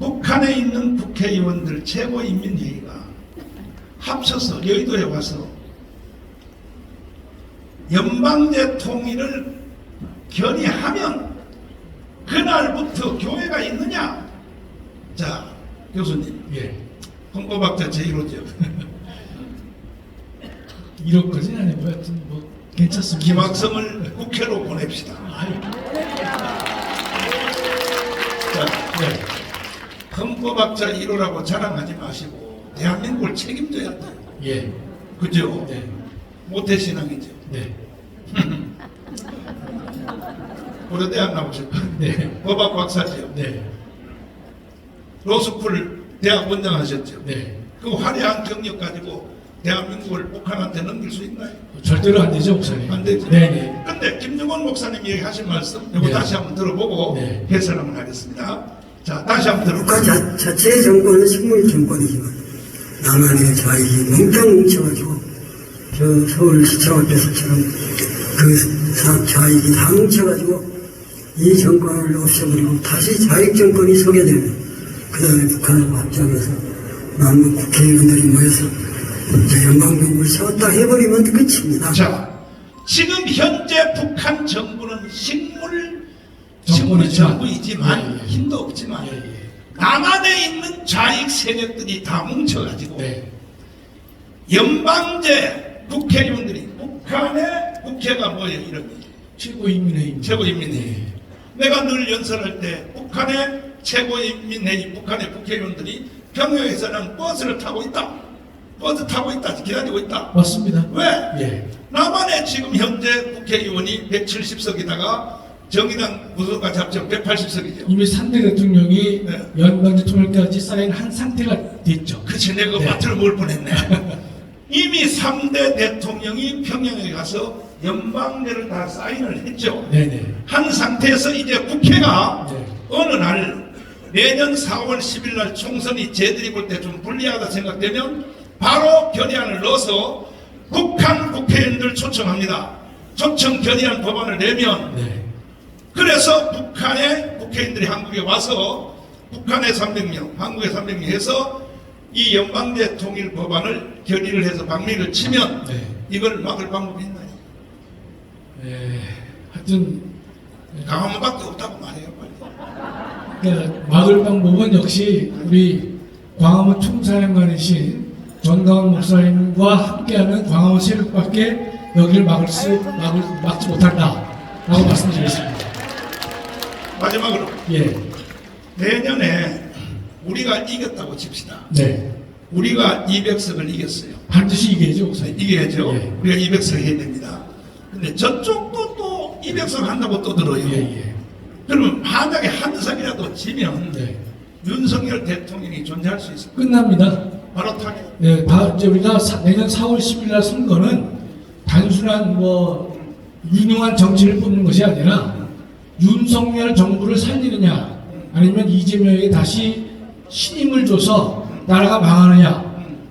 북한에 있는 국회의원들 최고인민회의가 합쳐서 여의도에 와서 연방제 통일을 결의하면 그날부터 교회가 있느냐? 자, 교수님. 예. 헌법학자 제1호죠. 1호까지는 아니고 하여튼 뭐 괜찮습니다. 김학성을 국회로 보냅시다. 자, 네. 헌법학자 1호라고 자랑하지 마시고 대한민국을 책임져야 돼요. 예. 그죠? 네. 모태신앙이죠. 네. 고려대학 나오셨고 네. 법학 박사죠. 네. 로스쿨 대학 원장 하셨죠. 네. 그 화려한 경력 가지고 대한민국을 북한한테 넘길 수 있나요? 절대로 안 되죠, 목사님. 안 되죠. 네네. 근데 김정은 목사님 얘기하신 말씀 이거 네. 다시 한번 들어보고 네. 해설 한번 하겠습니다. 자, 다시 한번 국가 들어보세요. 자체의 정권은 식물 정권이지만 남한의 자익이 몽땅 뭉쳐가지고 저 서울시청 앞에서처럼 그 자익이 다 뭉쳐가지고 이 정권을 없애버리고 다시 자익 정권이 서게 되면 그 다음에 북한을 확장해서 남북 국회의원들이 모여서 이제 연방정부를 세웠다 해버리면 끝입니다. 자, 지금 현재 북한 정부는 식물 정권이지만, 정부이지만 예, 예. 힘도 없지만 예, 예. 남한에 있는 좌익 세력들이 다 뭉쳐가지고 네. 연방제 국회의원들이 북한의 국회가 뭐예요? 이름이 최고인민회의. 최고인민회의. 내가 늘 연설할 때 북한의 최고인민회의 북한의 국회의원들이 평양에서는 버스를 타고 있다. 버스 타고 있다. 기다리고 있다. 맞습니다. 왜? 예. 남한에 지금 현재 국회의원이 170석이다가 정의당 무소가 잡죠 180석이죠. 이미 3대 대통령이 네. 연방제 통일까지 사인한 상태가 됐죠. 그치, 내가 네. 밭을 뭘 뻔했네. 이미 3대 대통령이 평양에 가서 연방제를 다 사인을 했죠. 네네. 한 상태에서 이제 국회가 네. 어느 날 내년 4월 10일 날 총선이 쟤들이 볼 때 좀 불리하다 생각되면 바로 결의안을 넣어서 북한 국회의원들 초청합니다. 초청 결의안 법안을 내면 네. 그래서 북한의 국회의원들이 한국에 와서 북한의 300명, 한국의 300명 해서 이 연방제 통일 법안을 결의를 해서 방미를 치면 네. 이걸 막을 방법이 있나요? 하여튼 강화문밖에 없다고 말해요. 빨리. 그러니까 막을 방법은 역시 우리 광화문 총사령관이신 전강원 목사님과 함께하는 광화문 세력밖에 여기를 막지 못한다라고 말씀드리겠습니다. 마지막으로 예, 내년에 우리가 이겼다고 칩시다. 네, 우리가 200석을 이겼어요. 반드시 이겨야죠, 목사님. 이겨야죠. 예. 우리가 200석 해야 됩니다. 근데 저쪽도 또 200석 한다고 또 들어요. 예. 그러면 만약에 한 석이라도 지면 네, 윤석열 대통령이 존재할 수 있습니다. 끝납니다. 바로 타격. 네, 이제 우리가 내년 4월 10일 날 선거는 단순한 유능한 정치를 뽑는 것이 아니라 윤석열 정부를 살리느냐 아니면 이재명에게 다시 신임을 줘서 나라가 망하느냐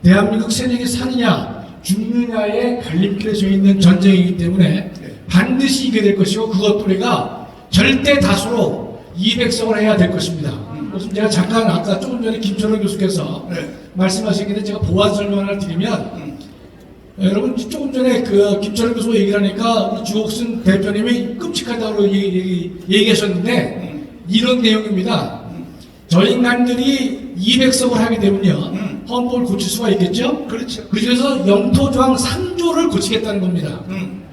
대한민국 세력이 사느냐 죽느냐의 갈림길에 서 있는 전쟁이기 때문에 반드시 이겨야 될 것이고 그것도 우리가 절대 다수로 200석을 해야 될 것입니다. 무슨 제가 잠깐 아까 조금 전에 김철원 교수께서 네. 말씀하시길래 제가 보완 설명을 드리면 여러분 조금 전에 그 김철원 교수가 얘기를 하니까 우리 주옥순 대표님이 끔찍하다고 얘기하셨는데 이런 내용입니다. 저 인간들이 200석을 하게 되면요 헌법을 고칠 수가 있겠죠? 그렇죠. 그래서 영토조항 3조를 고치겠다는 겁니다.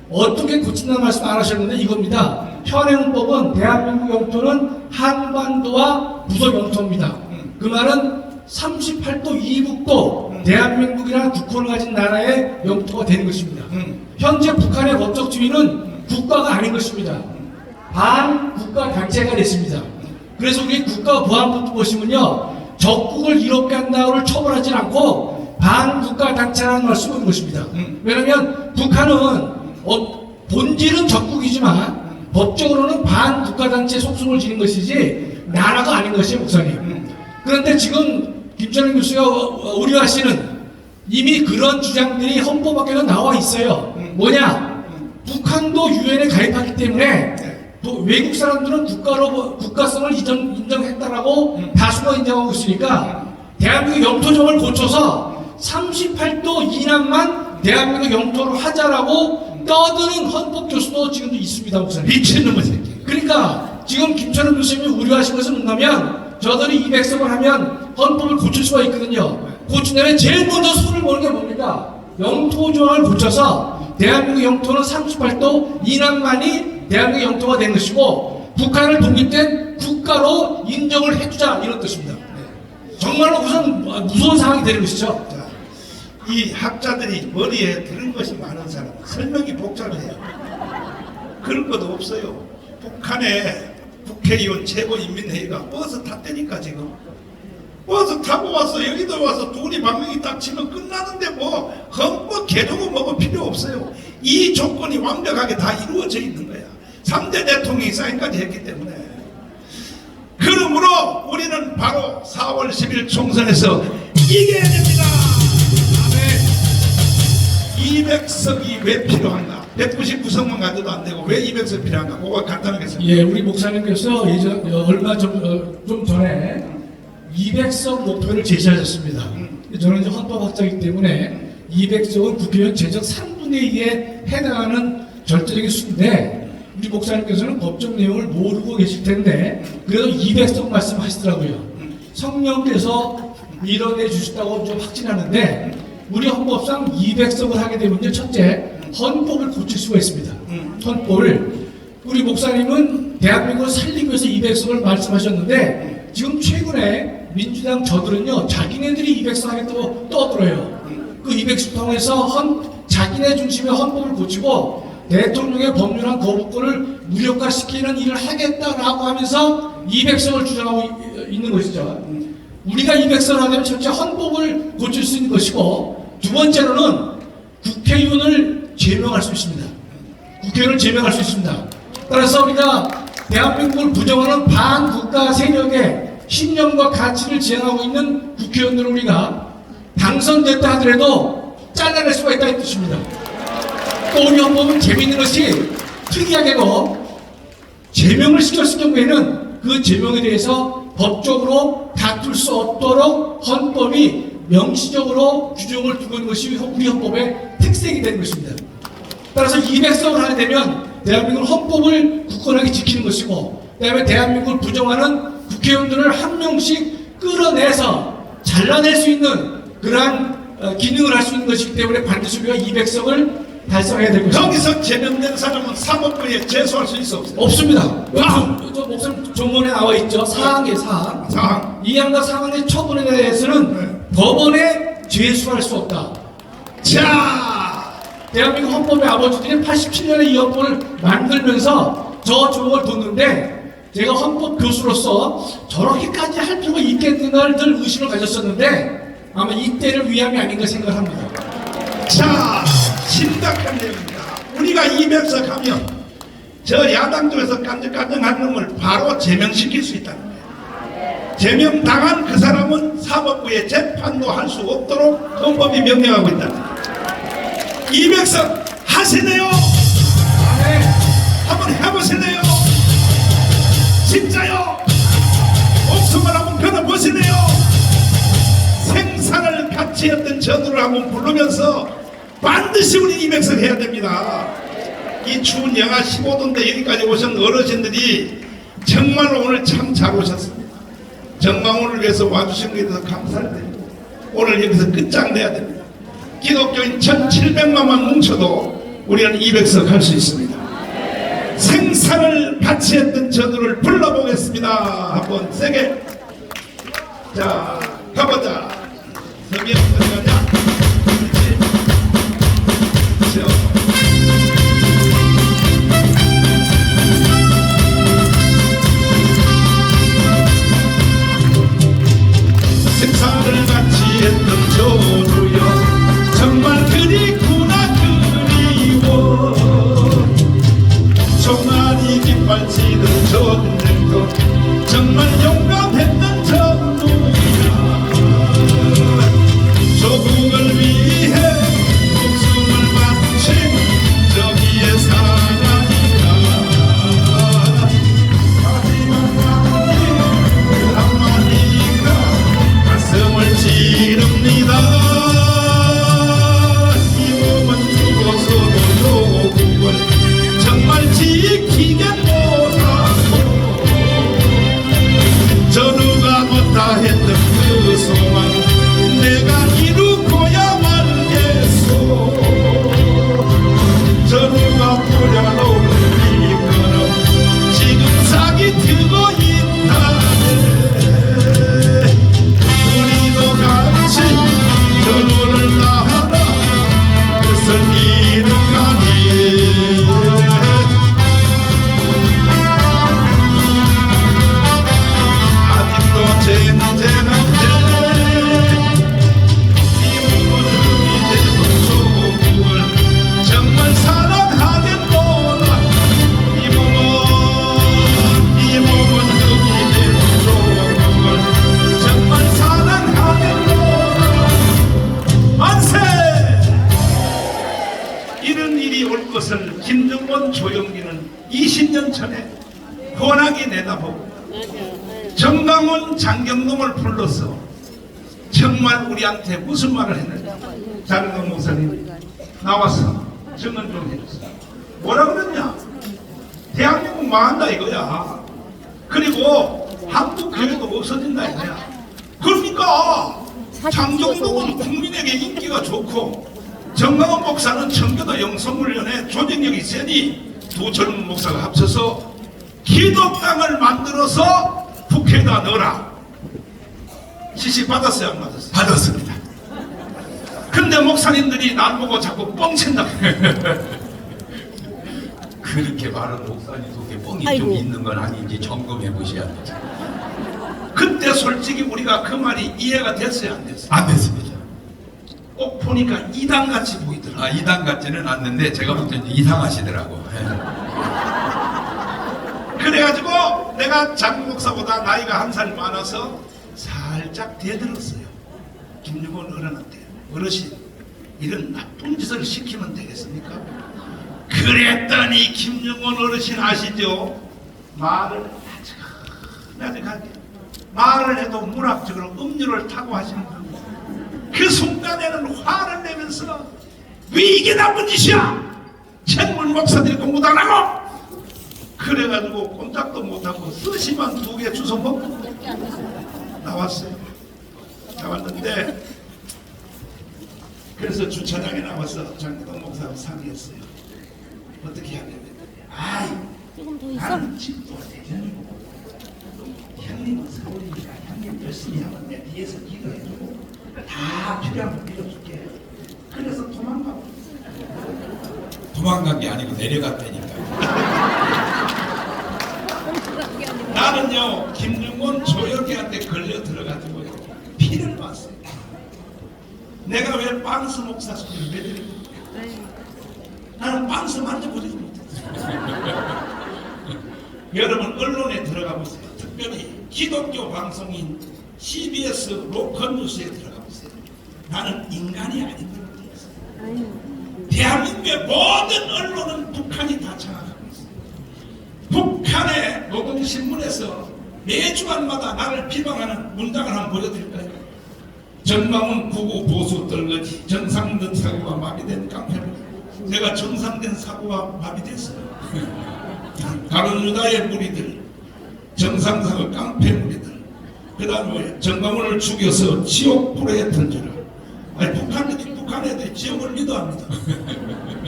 어떻게 고친다는 말씀 안 하셨는데 이겁니다. 현행헌법은 대한민국 영토는 한반도와 부속 영토입니다. 그 말은 38도 이북도 대한민국이라는 국호를 가진 나라의 영토가 되는 것입니다. 현재 북한의 법적 지위는 국가가 아닌 것입니다. 반국가 단체가 됐습니다. 그래서 우리 국가보안법도 보시면요 적국을 이롭게 한다고를 처벌하지 않고 반국가 단체라는 말 쓰고 있는 것입니다. 왜냐하면 북한은 본질은 적국이지만 법적으로는 반국가단체 속성을 지닌 것이지 나라가 아닌 것이에요, 목사님. 그런데 지금 김철원 교수가 우려하시는 이미 그런 주장들이 헌법 밖에도 나와 있어요. 뭐냐? 북한도 유엔에 가입하기 때문에 또 외국 사람들은 국가성을 인정했다라고 다수가 인정하고 있으니까 대한민국 영토정을 고쳐서 38도 이남만 대한민국 영토로 하자라고 떠드는 헌법 교수도 지금도 있습니다, 목사님. 미친놈의 새끼. 그러니까 지금 김철원 교수님이 우려하신 것은 뭐냐면 저들이 200석을 하면 헌법을 고칠 수가 있거든요. 고치려면 제일 먼저 손을 보는 게 뭡니까? 영토조항을 고쳐서 대한민국 영토는 38도 이남만이 대한민국 영토가 된 것이고 북한을 독립된 국가로 인정을 해주자, 이런 뜻입니다. 정말로 우선 무서운 상황이 되는 것이죠. 자, 이 학자들이 머리에 들은 것이 많은 사람, 설명이 복잡해요. 그런 것도 없어요. 북한의 국회의원 최고인민회의가 버스 탔다니까. 지금 버스 타고 와서 여기도 와서 둘이 방명이 딱 치면 끝나는데 뭐 헌법 개정은 뭐고 필요 없어요. 이 조건이 완벽하게 다 이루어져 있는 거야. 3대 대통령이 사인까지 했기 때문에. 그러므로 우리는 바로 4월 10일 총선에서 이겨야 됩니다. 200석이 왜 필요한가? 199석만 가져도 안 되고 왜 200석 필요한가? 그거 간단하게 설명해. 예, 우리 목사님께서 얼마 좀 전에 200석 목표를 제시하셨습니다. 저는 이제 헌법학자이기 때문에 200석은 국회의원 제적 3분의 2에 해당하는 절대적인 수인데 우리 목사님께서는 법적 내용을 모르고 계실 텐데 그래도 200석 말씀하시더라고요. 성령께서 밀어내 주셨다고 좀 확신하는데 우리 헌법상 200석을 하게 되면요, 첫째 헌법을 고칠 수가 있습니다. 헌법을 우리 목사님은 대한민국을 살리기 위해서 200석을 말씀하셨는데 지금 최근에 민주당 저들은요 자기네들이 200석 하겠다고 떠들어요. 그 200석 통해서 자기네 중심의 헌법을 고치고 대통령의 법률안 거부권을 무력화시키는 일을 하겠다라고 하면서 200석을 주장하고 있는 것이죠. 우리가 200석을 하려면 첫째 헌법을 고칠 수 있는 것이고 두 번째로는 국회의원을 제명할 수 있습니다. 국회의원을 제명할 수 있습니다. 따라서 우리가 대한민국을 부정하는 반국가 세력의 신념과 가치를 지향하고 있는 국회의원들을 우리가 당선됐다 하더라도 잘라낼 수가 있다 이 뜻입니다. 또 우리 헌법은 재미있는 것이 특이하게도 제명을 시켰을 경우에는 그 제명에 대해서 법적으로 다툴 수 없도록 헌법이 명시적으로 규정을 두고 있는 것이 우리 헌법의 특색이 되는 것입니다. 따라서 200석을 하게 되면 대한민국 헌법을 굳건하게 지키는 것이고 그 다음에 대한민국을 부정하는 국회의원들을 한 명씩 끌어내서 잘라낼 수 있는 그러한 기능을 할 수 있는 것이기 때문에 반드시 우리가 200석을 달성해야 될 것입니다. 거기서 제명된 사람은 사법부에 제소할 수 있어 없어요? 없습니다. 저 목사님 종문에 나와 있죠. 사항의 사항. 사항. 이 양과 사항의 처분에 대해서는 법원에 제소할 수 없다. 자, 대한민국 헌법의 아버지들이 87년에 이 헌법을 만들면서 저 조목을 뒀는데 제가 헌법 교수로서 저렇게까지 할 필요가 있겠는가를 늘 의심을 가졌었는데 아마 이때를 위함이 아닌가 생각합니다. 자, 심각한 내용입니다. 우리가 200석 하면 저 야당 쪽에서 깐적깐적한 놈을 바로 제명시킬 수 있다는 거예요. 제명당한 그 사람은 사법부에 재판도 할 수 없도록 헌법이 명령하고 있다는 거예요. 200석 하시네요. 네. 한번 해보시네요. 진짜요. 목숨을 한번 걸어보시네요. 생사를 같이 했던 전우를 한번 부르면서 반드시 우리 200석 해야 됩니다. 이 추운 영하 15도인데 여기까지 오신 어르신들이 정말로 오늘 참 잘 오셨습니다. 정망원을 위해서 와주신 것에 대해서 감사를 드립니다. 오늘 여기서 끝장내야 됩니다. 기독교인 1700만만 뭉쳐도 우리는 200석 할 수 있습니다. 생사를 같이 했던 전우를 불러보겠습니다. 한번 세게. 자, 가보자. 섬이 어디 가냐? 생사를 같이 했던 전우여 정말 그립구나 그리워. 총알이 깃발치던 전쟁터 정말 용감했던 전우야. 조국을 위해 목숨을 바친 정강훈 장경동을 불러서 정말 우리한테 무슨 말을 했느냐. 장경동 목사님 나와서 증언 좀 해주세요. 뭐라 그랬냐. 대한민국 망한다 이거야. 그리고 한국 교회도 없어진다 이거야. 그러니까 장경동은 국민에게 인기가 좋고 정강훈 목사는 청교도 영성훈련에 조직력이 세니 두 젊은 목사가 합쳐서 기독당을 만들어서 국회에다 넣어라. 지시 받았어요 안 받았어요? 받았습니다. 근데 목사님들이 날 보고 자꾸 뻥친다. 그렇게 많은 목사님 속에 뻥이 좀 아이고. 있는 건 아닌지 점검해 보셔야 되죠. 그때 솔직히 우리가 그 말이 이해가 됐어요 안 됐어요? 안 됐습니다. 꼭 보니까 이단같이 보이더라. 아, 이단 같지는 않는데 제가 볼 때는 이상하시더라고. 그래가지고 내가 장 목사보다 나이가 한 살 많아서 살짝 대들었어요. 김유곤 어른한테. 어르신 이런 나쁜 짓을 시키면 되겠습니까? 그랬더니 김유곤 어르신 아시죠? 말을 아직하게 말을 해도 문학적으로 음료를 타고 하시는 겁니다. 그 순간에는 화를 내면서 왜 이게 나쁜 짓이야? 천문 목사들이 공부도 안 하고 그래가지고 꼼짝도 못하고 스시만 2개 주워 먹고 나왔어요. 나왔는데 그래서 주차장에 나와서 장기동 목사하고 상의했어요. 어떻게 해야 되겠냐. 아이 조금 더 있어? 나는 집도 대전이고 형님은 서울이니까 형님 열심히 하면 내 뒤에서 기도해주고 다 필요한 거 밀어줄게. 그래서 도망가고 도망간 게 아니고 내려갔다니까. 나는요 김중곤 조혁이한테 걸려 들어가지고 피를 봤어요. 내가 왜 빵스 목사 소리를 내드리고 나는 빵스 만져보지도 못했어요. 여러분 언론에 들어가 보세요. 특별히 기독교 방송인 CBS 로컬뉴스에 들어가 보세요. 나는 인간이 아닌 걸로 되어 있어요. 대한민국의 모든 언론은 북한이 다 장악하고 있어요. 북한의 노동신문에서 매주간마다 나를 비방하는 문장을 한번 보여드릴까요? 정강훈 구구 보수 떨거지 정상된 사고가 마비된 깡패를 내가 정상된 사고가 마비됐어요. 가론 유다의 무리들 정상사고 깡패 무리들 그 다음에 정강훈을 죽여서 지옥불에 던져라. 아니 북한 애들이 지옥을 믿어합니다.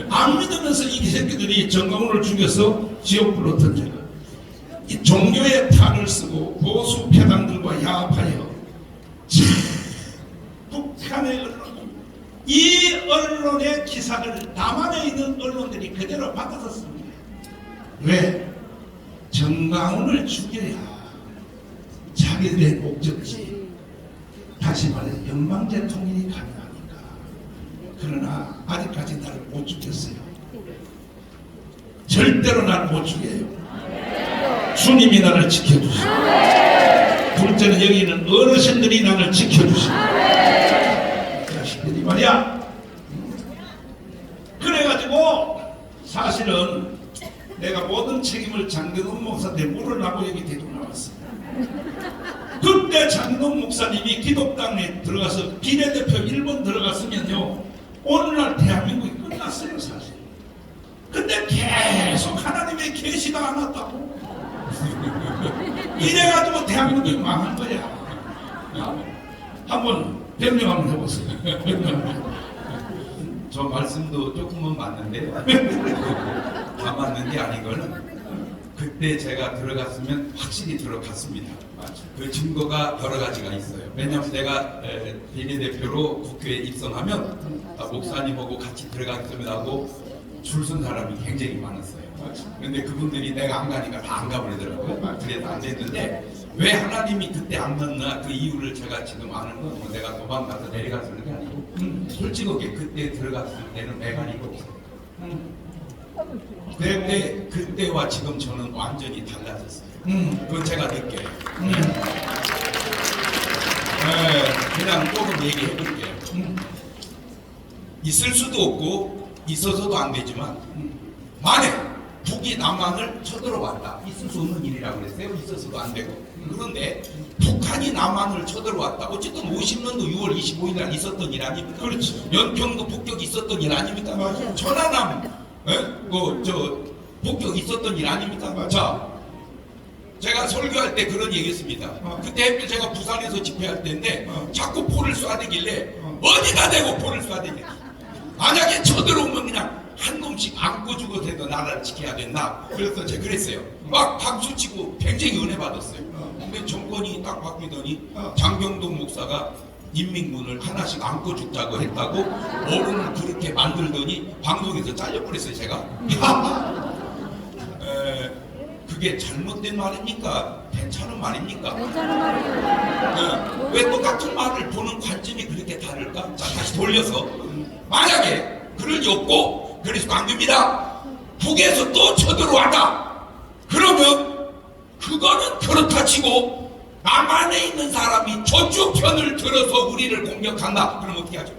안 믿으면서 이 새끼들이 정강훈을 죽여서 지옥불로 던져라. 이 종교의 탈을 쓰고 보수 패당들과 야합하여 북한의 언론 이 언론의 기사를 남한에 있는 언론들이 그대로 받아서 씁니다. 왜? 정강훈을 죽여야 자기들의 목적지 다시 말해서 연방제 통일이 가능하니까. 그러나 아직까지 나를 못 죽였어요. 절대로 나를 못 죽여요. 주님이 나를 지켜주시고 둘째는 여기 있는 어르신들이 나를 지켜주시고 자식들이 말이야. 그래가지고 사실은 내가 모든 책임을 장경훈 목사한테 물으려고 여기 데리고 나왔어. 그때 장경훈 목사님이 기독당에 들어가서 비례대표 1번 들어갔으면요 오늘날 대한민국이 끝났어요 사실. 근데 계속 하나님의 계시가 안 왔다고 이래가지고 대한민국이 망한 거야. 한번 변명 한번 해보세요. 저 말씀도 조금은 맞는데 다 맞는 게 아니고는 그때 제가 들어갔으면 확실히 들어갔습니다. 그 증거가 여러 가지가 있어요. 왜냐하면 내가 비례대표로 국회에 입성하면 목사님하고 같이 들어가겠습니다 하고 줄 선 사람이 굉장히 많았어요. 근데 그분들이 내가 안 가니까 다 안 가버리더라고요. 그래서 안 됐는데 왜 하나님이 그때 안 넣나 그 이유를 제가 지금 아는 건 뭐 내가 도망가서 내려가서 그런 게 아니고 솔직하게 그때 들어갔을 때는 메가리가 없어요. 근데 그때와 지금 저는 완전히 달라졌어요. 그건 제가 느껴요. 그냥 조금 얘기해 볼게요. 있을 수도 없고 있어서도 안 되지만 만약 북이 남한을 쳐들어왔다. 있을 수 없는 일이라고 그랬어요. 있어서도 안 되고 그런데 북한이 남한을 쳐들어왔다. 어쨌든 50년도 6월 25일 날 있었던 일 아닙니까? 그렇지. 연평도 폭격이 있었던 일 아닙니까? 맞아요. 천안함 폭격 있었던 일 아닙니까? 맞아요. 자, 제가 설교할 때 그런 얘기했습니다. 그때 하필 제가 부산에서 집회할 때인데 자꾸 포를 쏴대길래 어디다 대고 포를 쏴대냐. 만약에 쳐들어오면 그냥 한 놈씩 안고 죽어도 나라를 지켜야 된다. 그래서 제가 그랬어요. 막 박수치고 굉장히 은혜 받았어요. 근데 정권이 딱 바뀌더니 장경동 목사가 인민군을 하나씩 안고 죽자고 했다고 어른을 그렇게 만들더니 방송에서 잘려버렸어요. 제가. 그게 잘못된 말입니까? 괜찮은 말입니까? 괜찮은 말이에요. 왜 똑같은 말을 보는 관점이 그렇게 다를까? 자, 다시 돌려서 만약에 그럴 리 없고 그래서 안 됩니다. 북에서 또 쳐들어왔다. 그러면 그거는 그렇다 치고 남한에 있는 사람이 저쪽 편을 들어서 우리를 공격한다. 그럼 어떻게 하죠?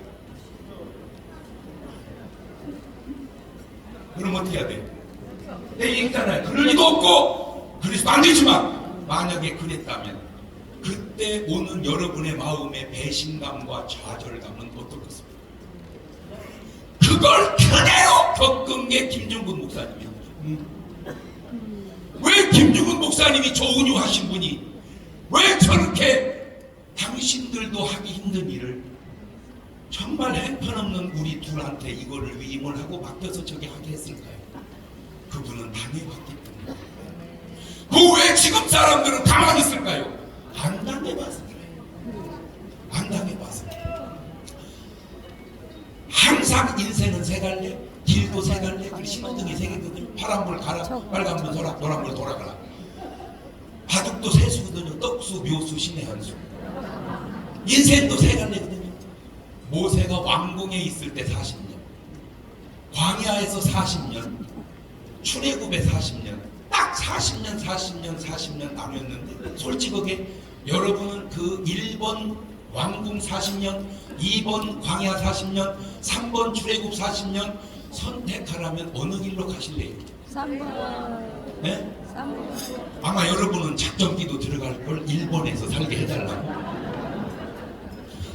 그럼 어떻게 해야 돼요? 내 얘기잖아요. 그럴 리도 없고 그래서 안 되지만 만약에 그랬다면 그때 오는 여러분의 마음의 배신감과 좌절감은 어떨 것입니까? 그걸 그대로 겪은 게 김정근 목사님이에요. 왜 김정근 목사님이 조은유하신 분이 왜 저렇게 당신들도 하기 힘든 일을 정말 형편없는 우리 둘한테 이거를 위임을 하고 맡겨서 저게 하게 했을까요? 그분은 당해봤기 때문에. 그 왜 지금 사람들은 가만히 있을까요? 안 당해봤을 거예요. 안 당해봤을 거예요. 항상 인생은 세 갈래, 길도 세 갈래, 그 신호등이 세 개거든요. 파란불 가라, 빨간불 돌아, 노란불 돌아가라. 바둑도 세 수거든요. 떡수, 묘수, 신의 한수. 인생도 세 갈래거든요. 모세가 왕궁에 있을 때 40년, 광야에서 40년, 출애굽에 40년, 딱 40년 나눴는데 솔직하게 여러분은 그 1번 왕궁 40년, 2번 광야 40년, 3번 출애굽 40년 선택하라면 어느 길로 가실래요? 3번. 네? 3번. 아마 여러분은 작전기도 들어갈 걸 1번에서 살게 해달라고.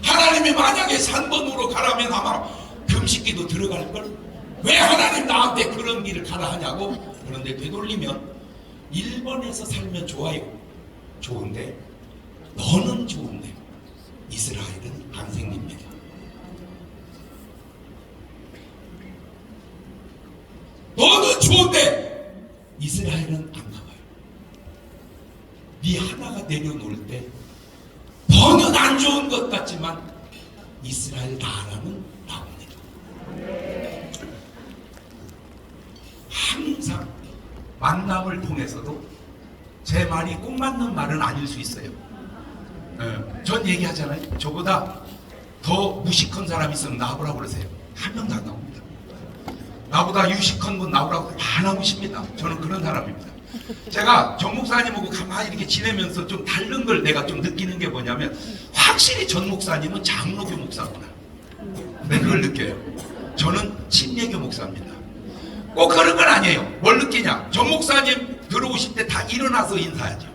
하나님이 만약에 3번으로 가라면 아마 금식기도 들어갈 걸. 왜 하나님 나한테 그런 길을 가라 하냐고. 그런데 되돌리면 1번에서 살면 좋아요. 좋은데 너는 좋은데 이스라엘은 안 생깁니다. 너는 좋은데 이스라엘은 안 가봐요. 네 하나가 내려놓을 때 너는 안 좋은 것 같지만 이스라엘 나라는 나옵니다. 항상 만남을 통해서도 제 말이 꼭 맞는 말은 아닐 수 있어요. 전 얘기하잖아요. 저보다 더 무식한 사람 있으면 나오라고 그러세요. 한 명도 안 나옵니다. 나보다 유식한 분 나오라고 다 나오십니다. 저는 그런 사람입니다. 제가 정 목사님하고 가만히 이렇게 지내면서 좀 다른 걸 내가 좀 느끼는 게 뭐냐면 확실히 전 목사님은 장로교 목사구나. 네, 그걸 느껴요. 저는 침례교 목사입니다. 꼭 그런 건 아니에요. 뭘 느끼냐? 정 목사님 들어오실 때 다 일어나서 인사하죠.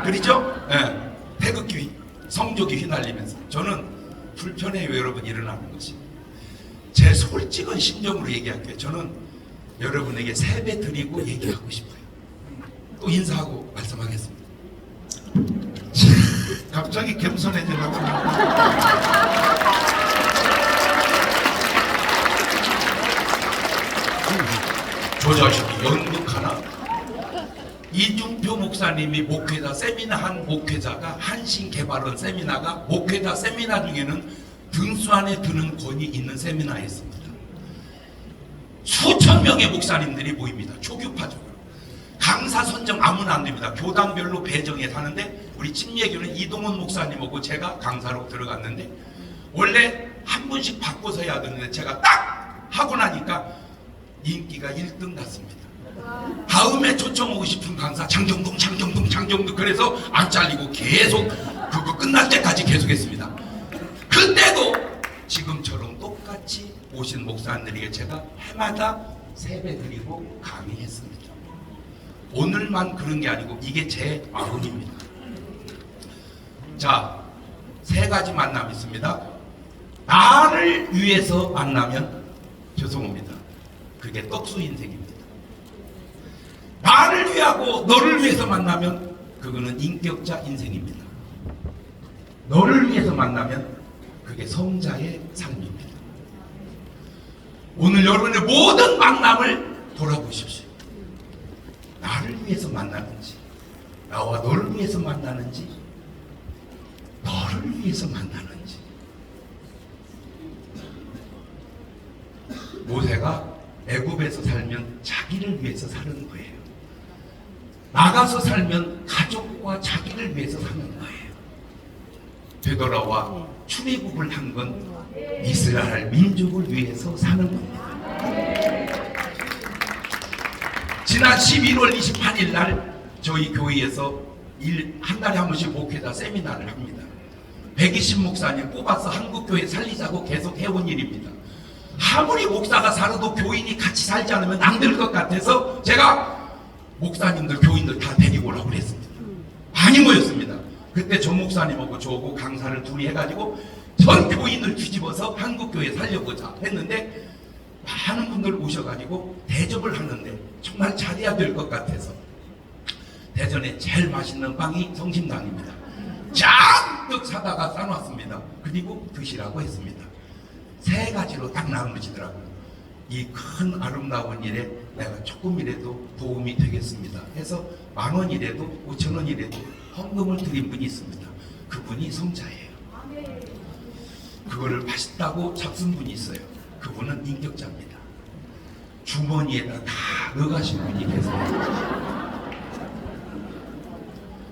그렇죠? 예. 태극기, 성조기 휘날리면서. 저는 불편해요, 여러분 일어나는 것이. 제 솔직한 심정으로 얘기할게요. 저는 여러분에게 세배 드리고 얘기하고 싶어요. 또 인사하고 말씀하겠습니다. 갑자기 겸손해지려고. 저 자식이 연극하나? 이중표 목사님이 목회자 세미나 한 목회자가 한신개발원 세미나가 목회자 세미나 중에는 등수 안에 드는 권위 있는 세미나였습니다. 수천 명의 목사님들이 모입니다. 초교파적으로. 강사 선정 아무나 안 됩니다. 교단별로 배정해서 하는데 우리 침례교는 이동원 목사님하고 제가 강사로 들어갔는데 원래 한 분씩 바꿔서 해야 되는데 제가 딱 하고 나니까 인기가 1등 났습니다. 다음에 초청하고 싶은 강사 장정동 그래서 안 잘리고 계속 그거 끝날 때까지 계속했습니다. 그때도 지금처럼 똑같이 오신 목사님들에게 제가 해마다 세배 드리고 강의했습니다. 오늘만 그런 게 아니고 이게 제 마음입니다. 자, 세 가지 만남이 있습니다. 나를 위해서 만나면 죄송합니다. 그게 떡수 인생입니다. 나를 위하고 너를 위해서 만나면 그거는 인격자 인생입니다. 너를 위해서 만나면 그게 성자의 삶입니다. 오늘 여러분의 모든 만남을 돌아보십시오. 나를 위해서 만나는지, 나와 너를 위해서 만나는지, 너를 위해서 만나는지. 모세가 애굽에서 살면 자기를 위해서 사는 거예요. 나가서 살면 가족과 자기를 위해서 사는 거예요. 되돌아와 출애굽을 한 건 이스라엘 민족을 위해서 사는 겁니다. 지난 11월 28일 날 저희 교회에서 한 달에 한 번씩 목회자 세미나를 합니다. 120 목사님 뽑아서 한국교회 살리자고 계속 해온 일입니다. 아무리 목사가 살아도 교인이 같이 살지 않으면 안 될 것 같아서 제가 목사님들, 교인들 다 데리고 오라고 그랬습니다. 많이 모였습니다. 그때 전 목사님하고 저하고 강사를 둘이 해가지고 전 교인을 뒤집어서 한국교회 살려보자 했는데 많은 분들 오셔가지고 대접을 하는데 정말 잘해야 될 것 같아서 대전에 제일 맛있는 빵이 성심당입니다. 잔뜩 사다가 싸놨습니다. 그리고 드시라고 했습니다. 세 가지로 딱 나누시더라고요. 이 큰 아름다운 일에 내가 조금이라도 도움이 되겠습니다 해서 10,000원이라도 5,000원이라도 헌금을 드린 분이 있습니다. 그분이 성자예요. 그거를 맛있다고 잡순 분이 있어요. 그분은 인격자입니다. 주머니에다 다 넣어가신 분이 계세요.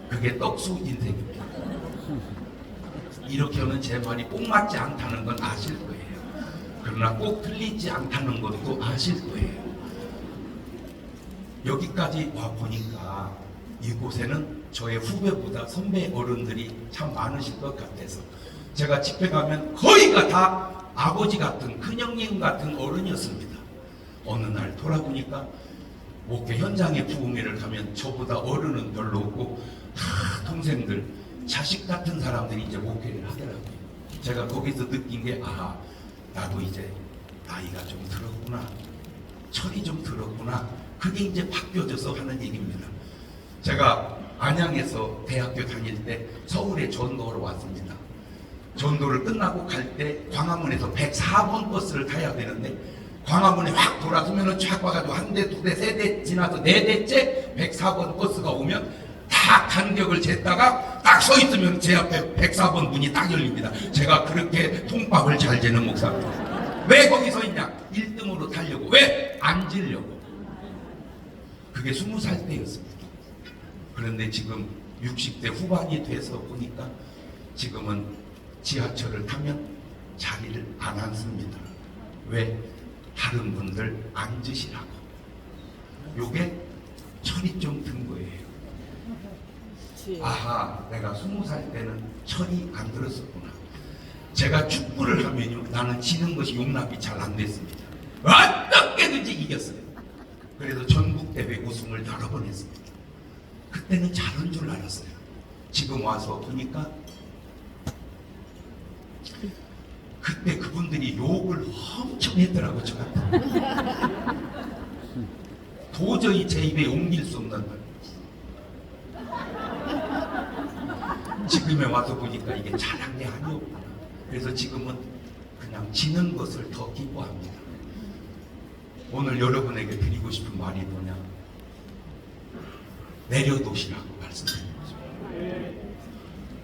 그게 떡수 인생입니다. 이렇게 하면 제 말이 꼭 맞지 않다는 건 아실 거예요. 그러나 꼭 틀리지 않다는 것도 아실 거예요. 여기까지 와 보니까 이곳에는 저의 후배보다 선배 어른들이 참 많으실 것 같아서 제가 집회 가면 거의가 다 아버지 같은 큰형님 같은 어른이었습니다. 어느 날 돌아보니까 목회 현장에 부흥회를 가면 저보다 어른은 별로 없고 다 동생들, 자식 같은 사람들이 이제 목회를 하더라고요. 제가 거기서 느낀 게 나도 이제 나이가 좀 들었구나, 철이 좀 들었구나. 그게 이제 바뀌어져서 하는 얘기입니다. 제가 안양에서 대학교 다닐 때 서울에 전도하러 왔습니다. 전도를 끝나고 갈 때 광화문에서 104번 버스를 타야 되는데 광화문에 확 돌아서면은 쫙 와가지고 한 대, 두 대, 세 대 지나서 네 대째 104번 버스가 오면 다 간격을 쟀다가 딱 서 있으면 제 앞에 104번 문이 딱 열립니다. 제가 그렇게 통밥을 잘 재는 목사입니다. 왜 거기 서 있냐? 1등으로 타려고. 왜? 앉으려고. 그게 20살 때였습니다. 그런데 지금 60대 후반이 돼서 보니까 지금은 지하철을 타면 자리를 안 앉습니다. 왜? 다른 분들 앉으시라고. 요게 철이 좀 든 거예요. 내가 20살 때는 철이 안 들었었구나. 제가 축구를 하면요, 나는 지는 것이 용납이 잘 안 됐습니다. 어떻게든지 이겼어요. 그래서 전국대회 우승을 여러 번 했습니다. 그때는 잘한 줄 알았어요. 지금 와서 보니까 그때 그분들이 욕을 엄청 했더라고요, 저한테. 도저히 제 입에 옮길 수 없는 말. 지금에 와서 보니까 이게 잘한 게 아니었구나. 그래서 지금은 그냥 지는 것을 더 기뻐합니다. 오늘 여러분에게 드리고 싶은 말이 뭐냐? 내려놓으시라고 말씀드립니다.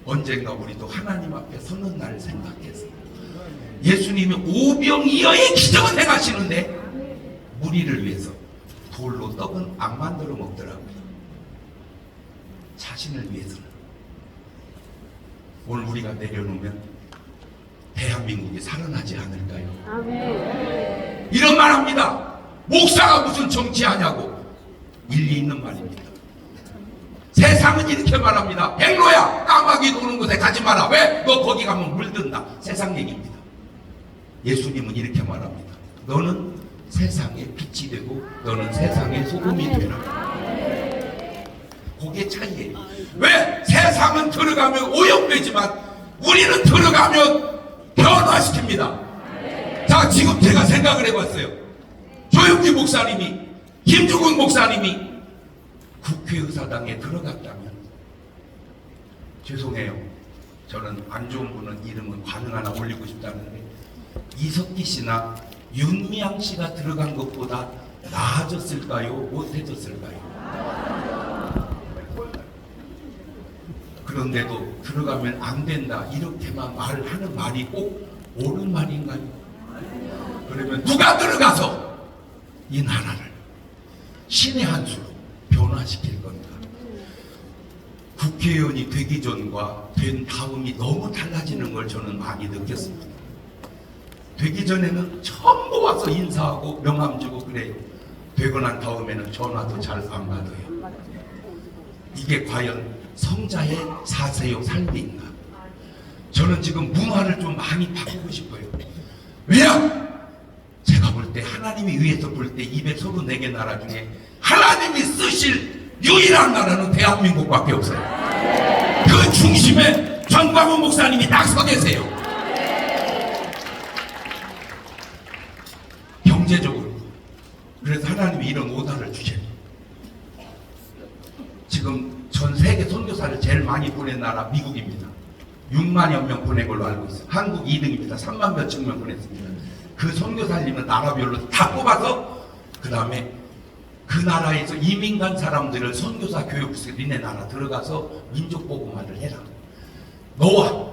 언젠가 우리도 하나님 앞에 서는 날 생각해서 예수님이 오병이어의 기적을 행하시는데 무리를 위해서 돌로 떡은 안 만들어 먹더라고요. 자신을 위해서는. 오늘 우리가 내려놓으면 대한민국이 살아나지 않을까요? 이런 말 합니다. 목사가 무슨 정치하냐고. 일리 있는 말입니다. 세상은 이렇게 말합니다. 백로야, 까마귀 도는 곳에 가지 마라. 왜? 너 거기 가면 물든다. 세상 얘기입니다. 예수님은 이렇게 말합니다. 너는 세상의 빛이 되고 너는 세상의 소금이 되라. 그게 차이예요. 왜? 세상은 들어가면 오염되지만 우리는 들어가면 변화시킵니다. 자, 지금 제가 생각을 해봤어요. 조영기 목사님이, 김주근 목사님이 국회의사당에 들어갔다면, 죄송해요, 저는 안 좋은 분은 이름은 관응 하나 올리고 싶다는데, 이석기 씨나 윤미향 씨가 들어간 것보다 나아졌을까요? 못해졌을까요? 그런데도 들어가면 안 된다 이렇게만 말을 하는 말이 꼭 옳은 말인가요? 그러면 누가 들어가서 이 나라를 신의 한 수로 변화시킬 건가? 국회의원이 되기 전과 된 다음이 너무 달라지는 걸 저는 많이 느꼈습니다. 되기 전에는 전부 와서 인사하고 명함 주고 그래요. 되고 난 다음에는 전화도 잘 안 받아요. 이게 과연 성자의 사세요 삶인가? 저는 지금 문화를 좀 많이 바꾸고 싶어요. 왜냐? 제가 볼 때 하나님이 위에서 볼 때 234개 나라 중에 하나님이 쓰실 유일한 나라는 대한민국밖에 없어요. 그 중심에 정광훈 목사님이 딱 서 계세요. 경제적으로. 그래서 하나님이 이런 오다를 주셔요. 지금 전 세계 선교사를 제일 많이 보낸 나라 미국입니다. 6만여 명 보낸 걸로 알고 있어요. 한국 2등입니다. 3만 몇천 명 보냈습니다. 그 선교사님은 나라별로 다 뽑아서 그 다음에 그 나라에서 이민 간 사람들을 선교사 교육소 니네 나라 들어가서 민족보고만을 해라. 너와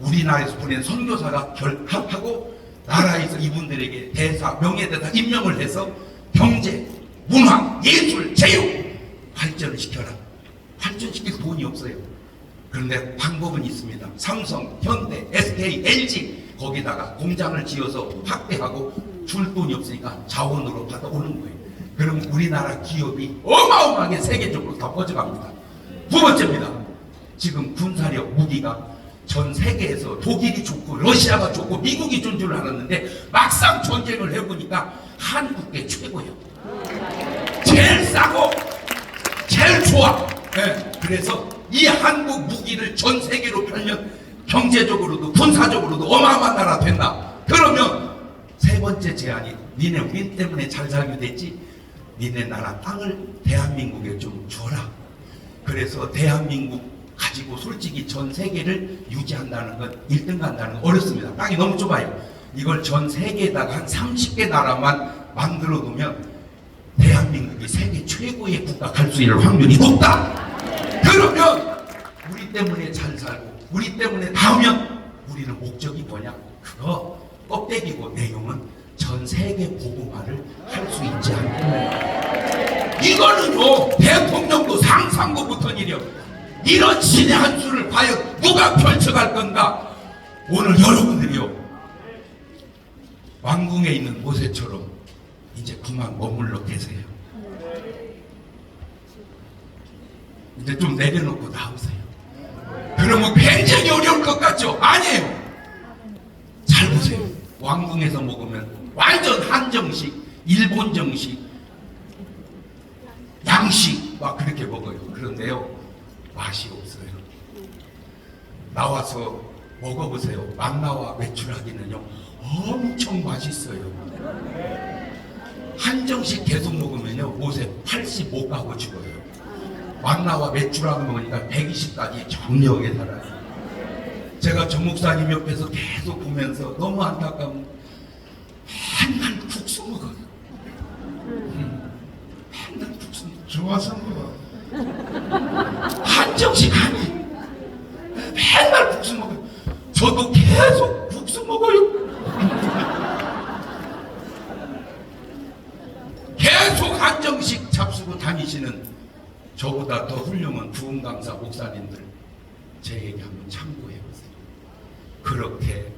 우리나라에서 보낸 선교사가 결합하고 나라에서 이분들에게 대사, 명예대사 임명을 해서 경제, 문화, 예술, 체육 발전을 시켜라. 발전시킬 돈이 없어요. 그런데 방법은 있습니다. 삼성, 현대, SK, LG 거기다가 공장을 지어서 확대하고 줄 돈이 없으니까 자원으로 받아오는 거예요. 그럼 우리나라 기업이 어마어마하게 세계적으로 다 퍼져갑니다. 두 번째입니다. 지금 군사력, 무기가 전 세계에서 독일이 좋고 러시아가 좋고 미국이 좋은 줄 알았는데 막상 전쟁을 해보니까 한국게 최고예요. 제일 싸고 제일 좋아. 네, 그래서 이 한국 무기를 전 세계로 팔면 경제적으로도 군사적으로도 어마어마한 나라 된다. 그러면 세 번째 제안이 니네 우리 때문에 잘 살게 됐지 니네 나라 땅을 대한민국에 좀 줘라. 그래서 대한민국 가지고 솔직히 전 세계를 유지한다는 건 1등 간다는 건 어렵습니다. 땅이 너무 좁아요. 이걸 전 세계에다가 한 30개 나라만 만들어 놓으면 대한민국이 세계 최고의 국가 갈 수 있는 확률이 높다. 그러면 우리 때문에 잘 살고 우리 때문에 나오면 우리는 목적이 뭐냐? 그거 껍데기고 내용은 전 세계 보고만을 할 수 있지 않나. 이거는요 대통령도 상상도 못한 일이요. 이런 신의 한 수를 과연 누가 펼쳐갈 건가? 오늘 여러분들이요 왕궁에 있는 모세처럼 이제 그만 머물러 계세요. 이제 좀 내려놓고 나오세요. 그러면 굉장히 어려울 것 같죠? 아니에요. 잘 보세요. 왕궁에서 먹으면 완전 한정식, 일본 정식, 양식 막 그렇게 먹어요. 그런데요 맛이 없어요. 나와서 먹어보세요. 만나와 메추라기는요 엄청 맛있어요. 한정식 계속 먹으면요 옷에 80 못 가고 죽어요. 만나와 메추라기 먹으니까 120까지 정력하게 살아요. 제가 정 목사님 옆에서 계속 보면서 너무 안타까운 맨날 국수 먹어요. 맨날 국수 먹어요. 좋아서 먹어. 한정식 아니 맨날 국수 먹어요. 저도 계속 국수 먹어요. 계속 한정식 잡수고 다니시는 저보다 더 훌륭한 부흥 강사 목사님들 제 얘기 한번 참고해 보세요. 그렇게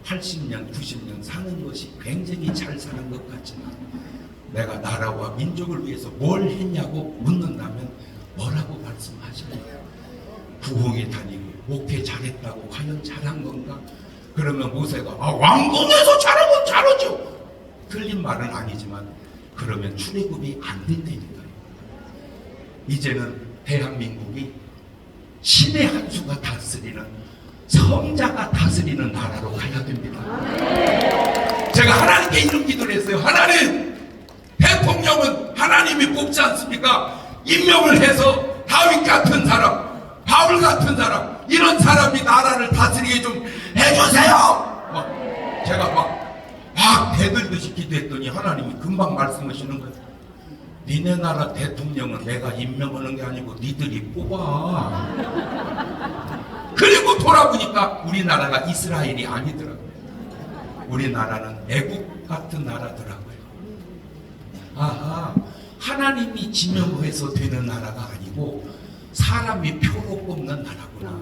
80년, 90년 사는 것이 굉장히 잘 사는 것 같지만 내가 나라와 민족을 위해서 뭘 했냐고 묻는다면 뭐라고 말씀하실까요? 부흥에 다니고 목회 잘했다고 과연 잘한 건가? 그러면 모세가 왕궁에서 잘하면 잘하죠. 틀린 말은 아니지만 그러면 출애굽이 안 된다니까요. 이제는 대한민국이 신의 한 수가 다스리는, 성자가 다스리는 나라로 가야 됩니다. 제가 하나님께 이런 기도를 했어요. 하나님, 대통령은 하나님이 뽑지 않습니까? 임명을 해서 다윗 같은 사람, 바울 같은 사람, 이런 사람이 나라를 다스리게 좀 해주세요. 제가 막 대들듯이 기도했더니 하나님이 금방 말씀하시는 거예요. 니네 나라 대통령은 내가 임명하는 게 아니고 니들이 뽑아. 그리고 돌아보니까 우리나라가 이스라엘이 아니더라고요. 우리나라는 애국 같은 나라더라고요. 아하, 하나님이 지명해서 되는 나라가 아니고 사람이 표로 뽑는 나라구나.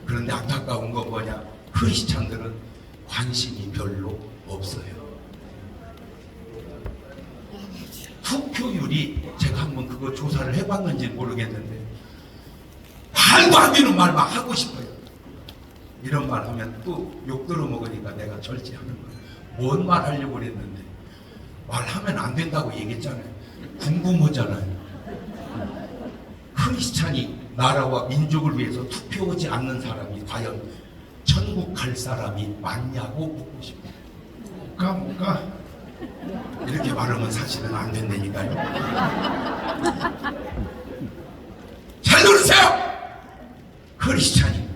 그런데 안타까운 건 뭐냐? 크리스찬들은 관심이 별로 없어요. 투표율이, 제가 한번 그거 조사를 해봤는지 모르겠는데 말도 안 되는 말 막 하고 싶어요. 이런 말 하면 또 욕 들어먹으니까 내가 절제하는 거예요. 뭔 말 하려고 그랬는데 말하면 안 된다고 얘기했잖아요. 궁금하잖아요. 크리스찬이 나라와 민족을 위해서 투표하지 않는 사람이 과연 천국 갈 사람이 맞냐고 묻고 싶어요. 못 가. 이렇게 말하면 사실은 안 된다니까요. 잘 들으세요. 크리스찬이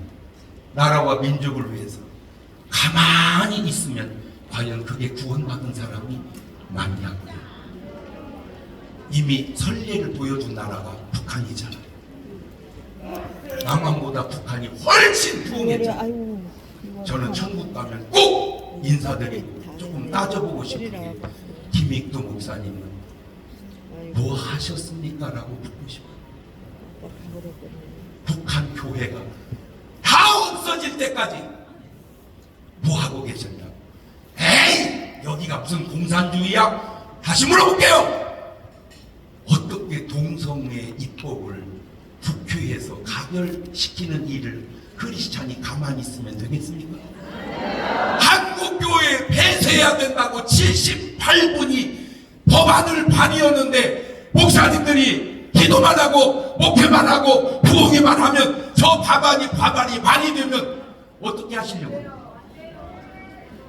나라와 민족을 위해서 가만히 있으면 과연 그게 구원받은 사람이 맞냐고요. 이미 선례를 보여준 나라가 북한이잖아요. 남한보다 북한이 훨씬 부흥했잖아요. 저는 천국 가면 꼭 인사드리고 조금 따져보고 싶은 게, 김익도 목사님은 뭐 하셨습니까? 라고 묻고 싶어요. 북한 교회가 다 없어질 때까지 뭐 하고 계셨냐고. 에이, 여기가 무슨 공산주의야? 다시 물어볼게요. 어떻게 동성애 입법을 국회에서 가결시키는 일을 크리스찬이 가만히 있으면 되겠습니까? 한국교회 폐쇄해야 된다고 78분이 법안을 발의했는데 목사님들이 기도만 하고 목회만 하고 부흥회만 하면 저 법안이 발의되면 어떻게 하시려고요?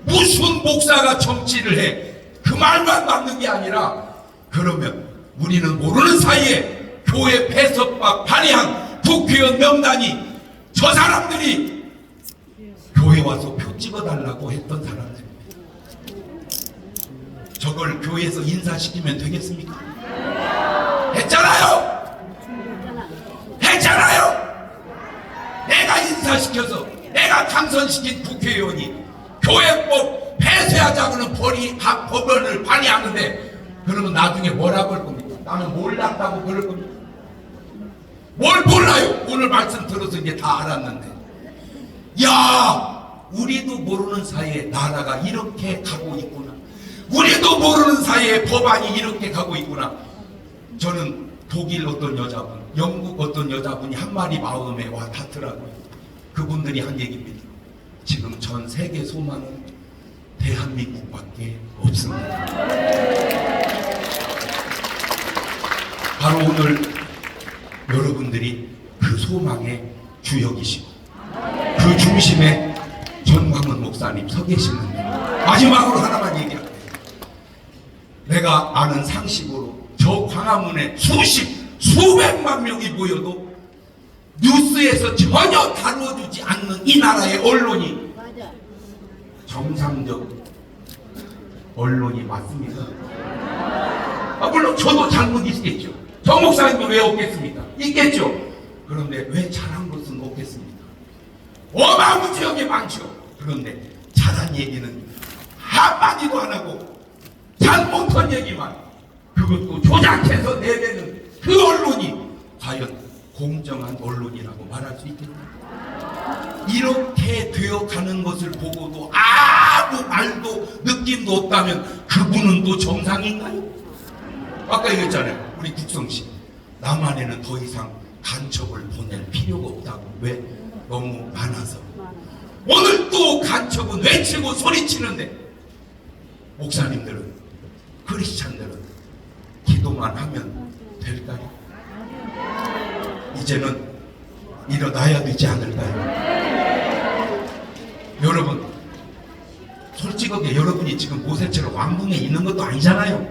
무슨 목사가 정치를 해? 그 말만 맞는 게 아니라, 그러면 우리는 모르는 사이에 교회 폐쇄법 발의한 국회의원 명단이 저 사람들이 교회 와서 표 찍어달라고 했던 사람들입니다. 저걸 교회에서 인사시키면 되겠습니까? 했잖아요. 내가 인사시켜서 내가 당선시킨 국회의원이 교회법 폐쇄하자고는 법안을 발의하는데, 그러면 나중에 뭐라고 할 겁니까? 나는 몰랐다고 그럴 겁니다. 뭘 몰라요? 오늘 말씀 들어서 이제 다 알았는데, 야, 우리도 모르는 사이에 나라가 이렇게 가고 있구나. 우리도 모르는 사이에 법안이 이렇게 가고 있구나. 저는 독일 어떤 여자분, 영국 어떤 여자분이 한 마리 마음에 와 닿더라고요. 그분들이 한 얘기입니다. 지금 전 세계 소망은 대한민국밖에 없습니다. 바로 오늘 여러분들이 그 소망의 주역이시고 그 중심에 전광훈 목사님 서 계시는데, 마지막으로 하나만 얘기할게요. 내가 아는 상식으로 저 광화문에 수백만 명이 모여도 뉴스에서 전혀 다뤄주지 않는 이 나라의 언론이 정상적 언론이 맞습니까? 물론 저도 잘못 있겠죠. 정 목사님도 왜 없겠습니까? 있겠죠. 그런데 왜 잘한 것은 없겠습니까? 어마무지하게 많죠. 그런데 잘한 얘기는 한마디도 안 하고 잘못한 얘기만, 그것도 조작해서 내뱉는 그 언론이 과연 공정한 언론이라고 말할 수 있겠나요? 이렇게 되어가는 것을 보고도 아무 말도 느낌도 없다면 그분은 또 정상인가요? 아까 얘기했잖아요. 우리 국성씨, 남한에는 더 이상 간첩을 보낼 필요가 없다고. 왜? 너무 많아서. 오늘 또 간첩은 외치고 소리치는데, 목사님들은, 크리스찬들은 기도만 하면 될까요? 이제는 일어나야 되지 않을까요? 여러분, 솔직하게 여러분이 지금 모세처럼 왕궁에 있는 것도 아니잖아요.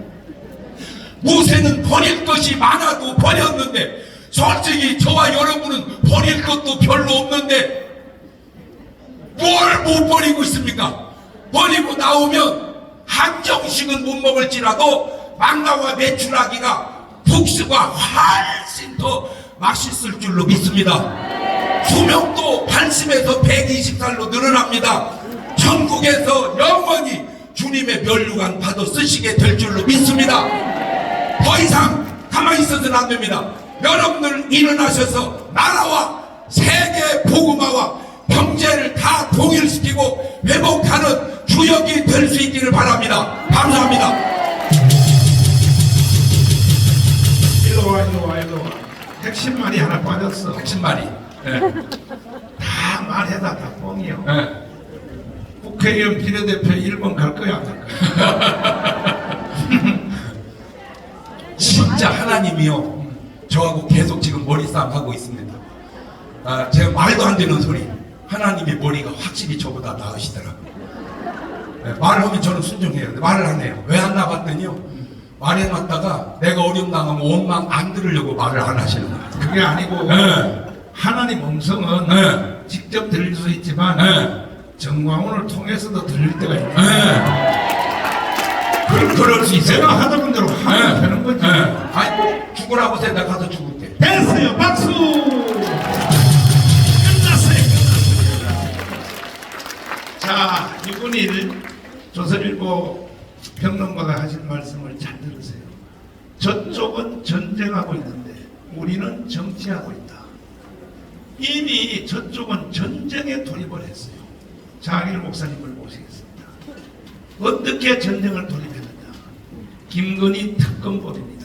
모세는 버릴 것이 많아도 버렸는데, 솔직히 저와 여러분은 버릴 것도 별로 없는데 뭘 못 버리고 있습니까? 버리고 나오면 한정식은 못 먹을지라도 망나와 메추라기가 국수가 훨씬 더 맛있을 줄로 믿습니다. 수명도 80에서 120살로 늘어납니다. 천국에서 영원히 주님의 면류관 받아 쓰시게 될 줄로 믿습니다. 더 이상 가만히 있어서는 안 됩니다. 여러분들 일어나셔서 나라와 세계 복음화와 경제를 다 통일시키고 회복하는 주역이 될 수 있기를 바랍니다. 감사합니다. 일로 와, 일로 와, 일로 와. 핵심 말이 하나 빠졌어. 핵심 말이. 네. 다 말해다 다 뻥이요. 네. 국회의원 비례대표 1번 갈 거야, 안 갈 거야? 진짜 하나님이요, 저하고 계속 지금 머리싸움 하고 있습니다. 제가 말도 안 되는 소리, 하나님의 머리가 확실히 저보다 나으시더라고요. 네, 말을 하면 저는 순종해요. 근데 말을 안 해요. 왜 안 나봤더니요, 말해놨다가 내가 어려움 당하면 원망 안 들으려고 말을 안 하시는 거예요. 그게 아니고 네. 하나님 음성은 네. 직접 들릴 수 있지만 네. 정광훈을 통해서도 들릴 때가 있네. 네. 그럴 수 있어요. 제가 하던 대로 하면 되는 거지. 네. 아니, 죽으라고 해서 내가 가서 죽을게. 됐어요. 박수. 끝났어요. 자, 이분이 조선일보 평론가가 하신 말씀을 잘 들으세요. 저쪽은 전쟁하고 있는데 우리는 정치하고 있다. 이미 저쪽은 전쟁에 돌입을 했어요. 장일 목사님을 모시겠습니다. 어떻게 전쟁을 돌입했느냐? 김건희 특검법입니다.